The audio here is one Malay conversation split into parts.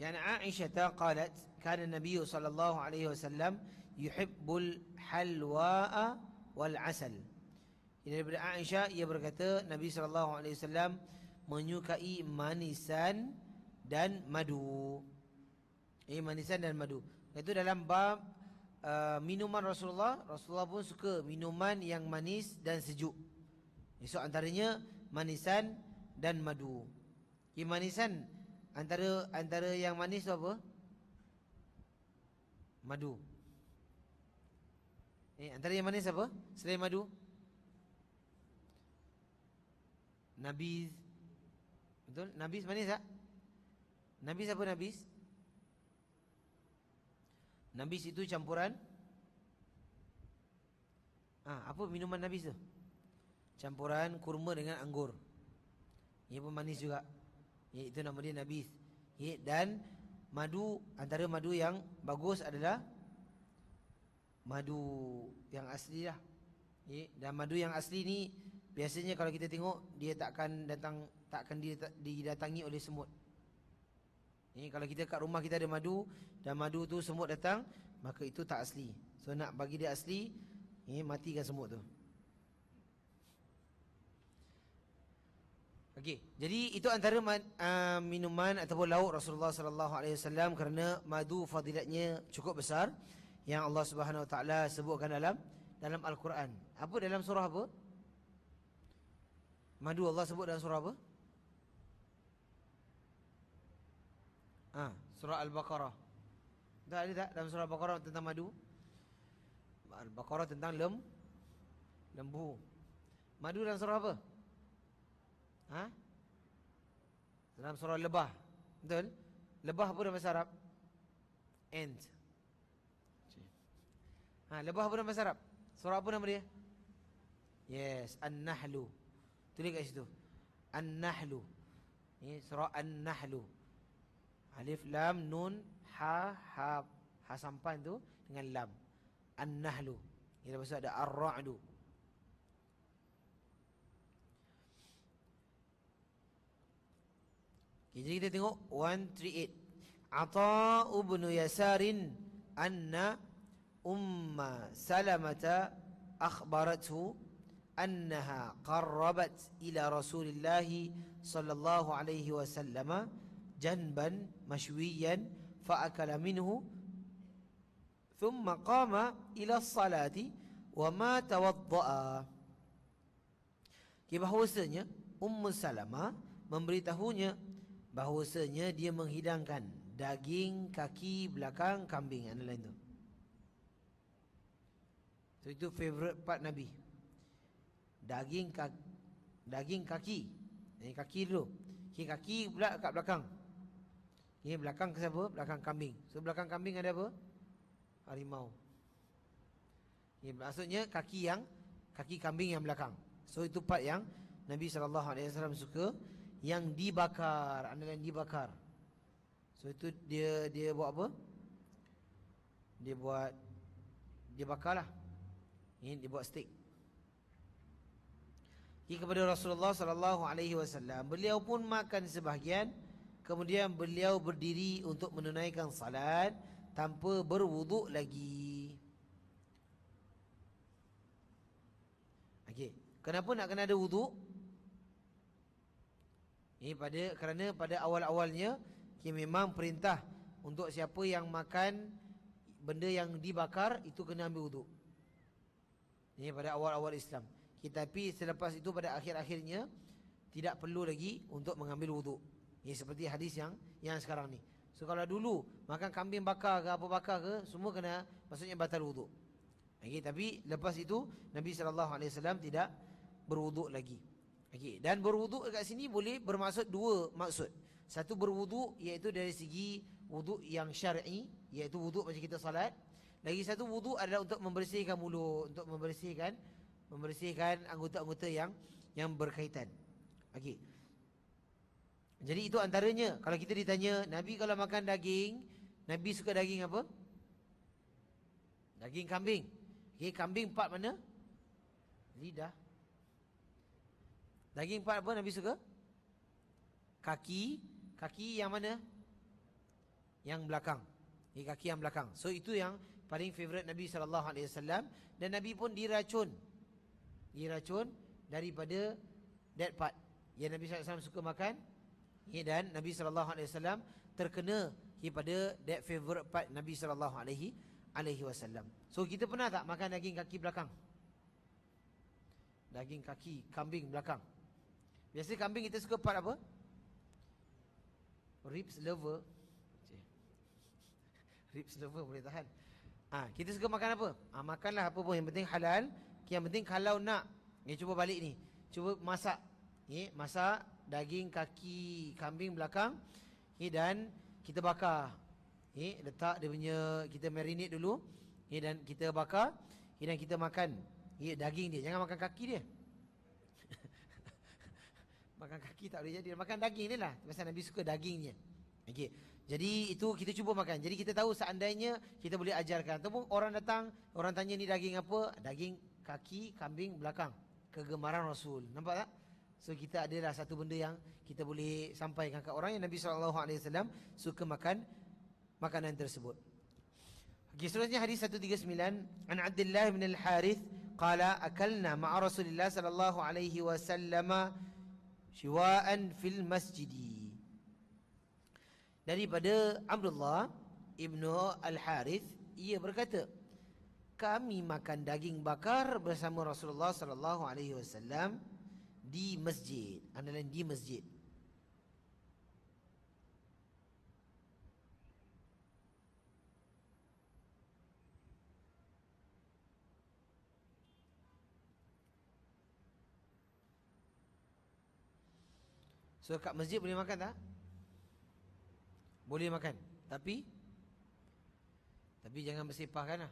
Yani Aisyah qalat kana Nabi sallallahu alaihi wasallam yuhibbul halwa wal asal. Ini daripada Aisyah, ia berkata Nabi sallallahu alaihi wasallam menyukai manisan dan madu. Manisan dan madu. Itu dalam bab minuman Rasulullah pun suka minuman yang manis dan sejuk. So antaranya manisan dan madu. Manisan antara yang manis tu apa? Madu. Antara yang manis apa? Selain madu? Nabiz. Betul? Nabiz manis tak? Nabiz apa nabiz? Nabiz itu campuran apa minuman nabiz tu? Campuran kurma dengan anggur. Ia pun manis juga. Itu nama dia nabiz. Dan madu, antara madu yang bagus adalah madu yang asli lah. Dan madu yang asli ni biasanya kalau kita tengok dia takkan didatangi oleh semut. Kalau kita kat rumah kita ada madu dan madu tu semut datang, maka itu tak asli. So nak bagi dia asli, matikan semut tu. Okey, jadi itu antara minuman ataupun lauk Rasulullah sallallahu alaihi wasallam, kerana madu fadilatnya cukup besar yang Allah Subhanahu wa taala sebutkan dalam Al-Quran. Apa dalam surah apa? Madu Allah sebut dalam surah apa? Surah Al-Baqarah. Tak ada tak dalam surah Al-Baqarah tentang madu? Al-Baqarah tentang lembu. Madu dalam surah apa? Dalam surah Lebah. Betul? Lebah apa dalam bahasa Arab? Ant. Lebah apa dalam bahasa Arab? Surah apa nama dia? Yes, An-Nahlu. Tulis kat situ. An-Nahlu. Surah An-Nahlu. Alif lam nun ha sampan tu dengan lam. An-Nahlu. Ini lepas tu ada Ar-Ra'du. Jadi kita tengok 138. Ata ibn Yasarin anna Umma Salamata akhbarathu annaha qarrabat ila Rasulillah sallallahu alaihi wasallam janban mashwiyan fa'akala minhu thumma qama ila salati wa ma tawadda'a. Bahawasanya Ummu Salamah memberitahunya bahawasanya dia menghidangkan daging kaki belakang kambing, lain tu. So itu favorite part Nabi. Daging kaki. Ini kaki dulu. Kaki pula kat belakang. Ini belakang ke siapa? Belakang kambing. So belakang kambing ada apa? Harimau. Ini maksudnya kaki kambing yang belakang. So itu part yang Nabi SAW suka, yang dibakar, yang dibakar. So itu dia buat apa? Dia bakarlah. Ini dia buat steak. Kepada Rasulullah sallallahu alaihi wasallam, beliau pun makan sebahagian, kemudian beliau berdiri untuk menunaikan salat tanpa berwuduk lagi. Okey, kenapa nak kena ada wuduk? Kerana pada awal-awalnya memang perintah untuk siapa yang makan benda yang dibakar itu kena ambil wuduk. Ini pada awal-awal Islam. Tapi selepas itu pada akhir-akhirnya tidak perlu lagi untuk mengambil wuduk. Ini seperti hadis yang sekarang ni. So kalau dulu makan kambing bakar ke apa bakar ke, semua kena, maksudnya batal wuduk. Tapi lepas itu Nabi SAW tidak berwuduk lagi. Dan berwuduk dekat sini boleh bermaksud dua maksud. Satu berwuduk iaitu dari segi wuduk yang syar'i, iaitu wuduk macam kita salat. Lagi satu wuduk adalah untuk membersihkan mulut, untuk membersihkan anggota-anggota yang berkaitan. Jadi itu antaranya. Kalau kita ditanya Nabi kalau makan daging, Nabi suka daging apa? Daging kambing. Kambing part mana? Lidah. Daging part apa Nabi suka? Kaki yang mana? yang belakang. Kaki yang belakang. So itu yang paling favorite Nabi SAW. Dan Nabi pun diracun daripada that part. Yang Nabi SAW suka makan. Dan Nabi SAW terkena pada that favorite part Nabi SAW. So kita pernah tak makan daging kaki belakang? Daging kaki kambing belakang. Biasa kambing kita suka part apa? Ribs liver. Ribs liver boleh tahan. Kita suka makan apa? Makanlah apa pun, yang penting halal. Yang penting kalau nak, cuba balik ni, cuba masak. Masak daging kaki kambing belakang, dan kita bakar. Letak dia punya, kita marinate dulu, dan kita bakar, dan kita makan daging dia. Jangan makan kaki dia. Makan kaki tak boleh jadi. Makan daging dia lah. Pasal Nabi suka dagingnya. Okey. Jadi itu kita cuba makan. Jadi kita tahu seandainya kita boleh ajarkan. Ataupun orang datang, orang tanya ni daging apa? Daging kaki kambing belakang. Kegemaran Rasul. Nampak tak? So kita adalah satu benda yang kita boleh sampaikan ke orang yang Nabi SAW suka makan makanan tersebut. Okey, seterusnya hadis 139. An Abdullah bin Al-Harith qala akalna ma'a Rasulillah sallallahu alaihi wasallam shiwa'an fil masjidi. Daripada Abdullah ibnu Al-Harith, ia berkata, kami makan daging bakar bersama Rasulullah sallallahu alaihi wasallam di masjid. Adalah di masjid. So kat masjid boleh makan tak? Boleh makan. Tapi jangan bersepahkan lah.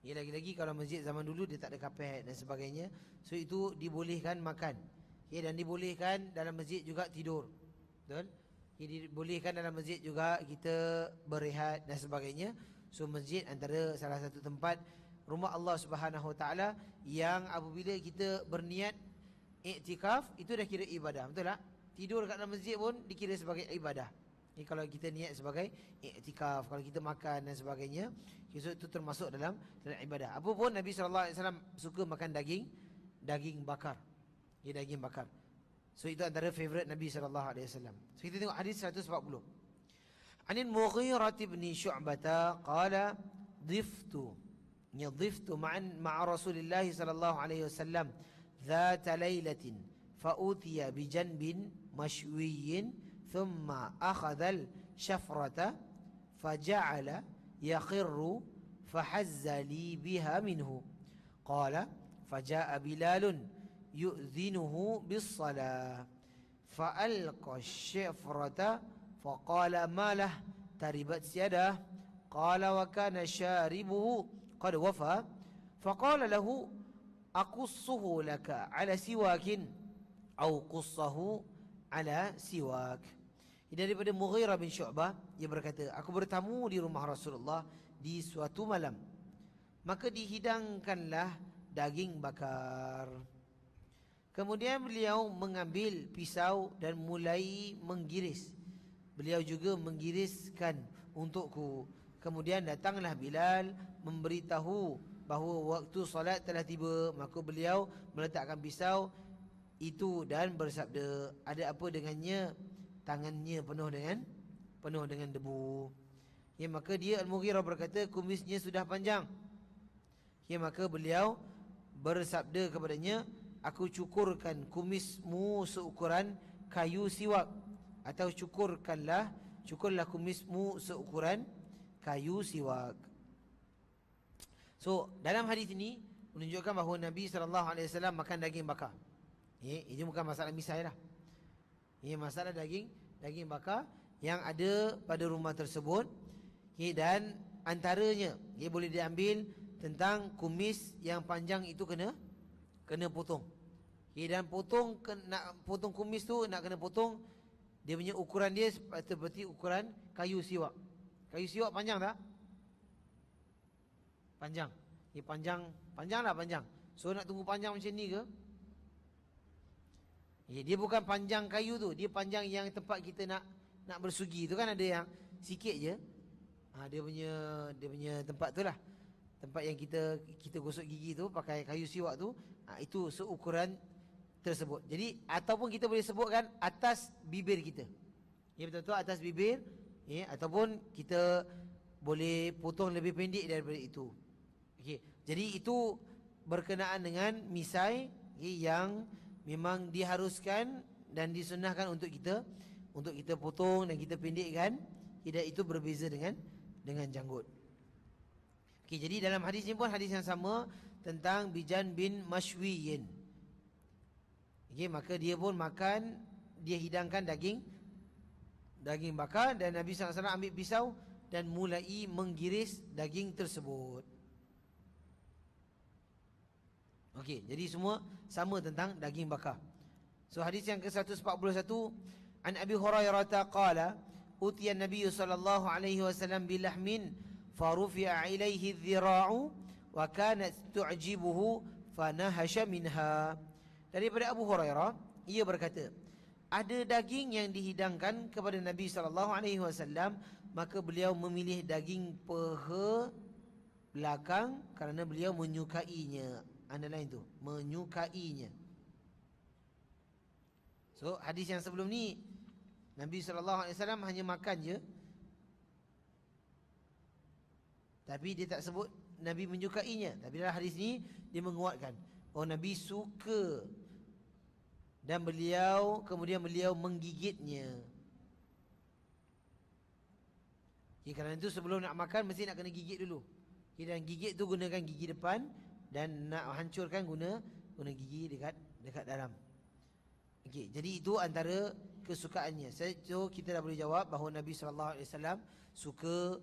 Lagi-lagi kalau masjid zaman dulu dia tak ada kapet dan sebagainya. So itu dibolehkan makan. Dan dibolehkan dalam masjid juga tidur. Betul? Dibolehkan dalam masjid juga kita berehat dan sebagainya. So masjid antara salah satu tempat rumah Allah Subhanahu Wa Taala yang apabila kita berniat iktikaf, itu dah kira ibadah. Betul tak? Tidur kat dalam masjid pun dikira sebagai ibadah. Kalau kita niat sebagai iktikaf, kalau kita makan dan sebagainya, itu termasuk dalam ibadah. Apapun Nabi SAW suka makan daging bakar. Daging bakar. So itu antara favorite Nabi SAW. So kita tengok hadis 140. Anil Mughirah bin Syu'bah qala dhiftu ma'a Rasulillah sallallahu alaihi wasallam ذات ليلة فأوتي بجنب مشوي ثم أخذ الشفرة فجعل يخر فحز لي بها منه قال فجاء بلال يؤذنه بالصلاة فألقى الشفرة فقال ما له تربت يده قال وكان شاربه قد وفى فقال له أقصه لك على سواك أو قصه على siwak. Daripada Mughirah bin Syu'bah, dia berkata, aku bertamu di rumah Rasulullah di suatu malam, maka dihidangkanlah daging bakar. Kemudian beliau mengambil pisau dan mulai menggiris. Beliau juga menggiriskan untukku. Kemudian datanglah Bilal memberitahu bahawa waktu solat telah tiba. Maka beliau meletakkan pisau itu dan bersabda, ada apa dengannya? Tangannya penuh dengan debu. Maka dia Al-Mughirah berkata, kumisnya sudah panjang. Maka beliau bersabda kepadanya, aku cukurkan kumismu seukuran kayu siwak, atau cukurlah kumismu seukuran kayu siwak. So dalam hadis ini menunjukkan bahawa Nabi SAW makan daging bakar. Ini bukan masalah misai lah. Ini masalah daging bakar yang ada pada rumah tersebut. Dan antaranya boleh diambil tentang kumis yang panjang itu kena potong. Dan nak potong kumis tu, nak kena potong, dia punya ukuran dia seperti ukuran kayu siwak. Kayu siwak panjang tak? Panjang. Panjang lah panjang. So nak tunggu panjang macam ni ke? Dia bukan panjang kayu tu, dia panjang yang tempat kita nak bersugi tu kan, ada yang sikit je. dia punya tempat tu lah. Tempat yang kita gosok gigi tu pakai kayu siwak tu, itu seukuran tersebut. Jadi ataupun kita boleh sebutkan atas bibir kita. Ya, betul-betul atas bibir, ya, ataupun kita boleh potong lebih pendek daripada itu. Okey. Jadi itu berkenaan dengan misai, yang memang diharuskan dan disunahkan untuk kita potong dan kita pendekkan. Tidak, itu berbeza dengan janggut. Okey, jadi dalam hadis ini pun hadis yang sama tentang Bijan bin Mashwiyin. Okey, maka dia pun makan, dia hidangkan daging bakar, dan Nabi SAW ambil pisau dan mulai menggiris daging tersebut. Okey, jadi semua sama tentang daging bakar. So hadis yang ke-141, an Abi Hurairah qala utiya Nabi sallallahu alaihi wasallam bilahmin farufi'a ilaihi dhira'u wa kanat tu'jibuhu fanahasha minha. Daripada Abu Hurairah, ia berkata, ada daging yang dihidangkan kepada Nabi sallallahu alaihi wasallam, maka beliau memilih daging peha belakang kerana beliau menyukainya. Underline tu, menyukainya. So hadis yang sebelum ni Nabi SAW hanya makan je, tapi dia tak sebut Nabi menyukainya. Tapi dalam hadis ni dia menguatkan, oh Nabi suka, dan kemudian beliau menggigitnya. Okay, kerana itu sebelum nak makan mesti nak kena gigit dulu. Okay, dan gigit tu gunakan gigi depan, dan nak hancurkan guna gigi dekat dalam. Okey, jadi itu antara kesukaannya. So kita dah boleh jawab bahawa Nabi SAW suka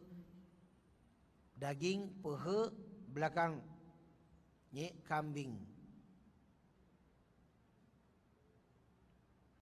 daging peha belakang, kambing.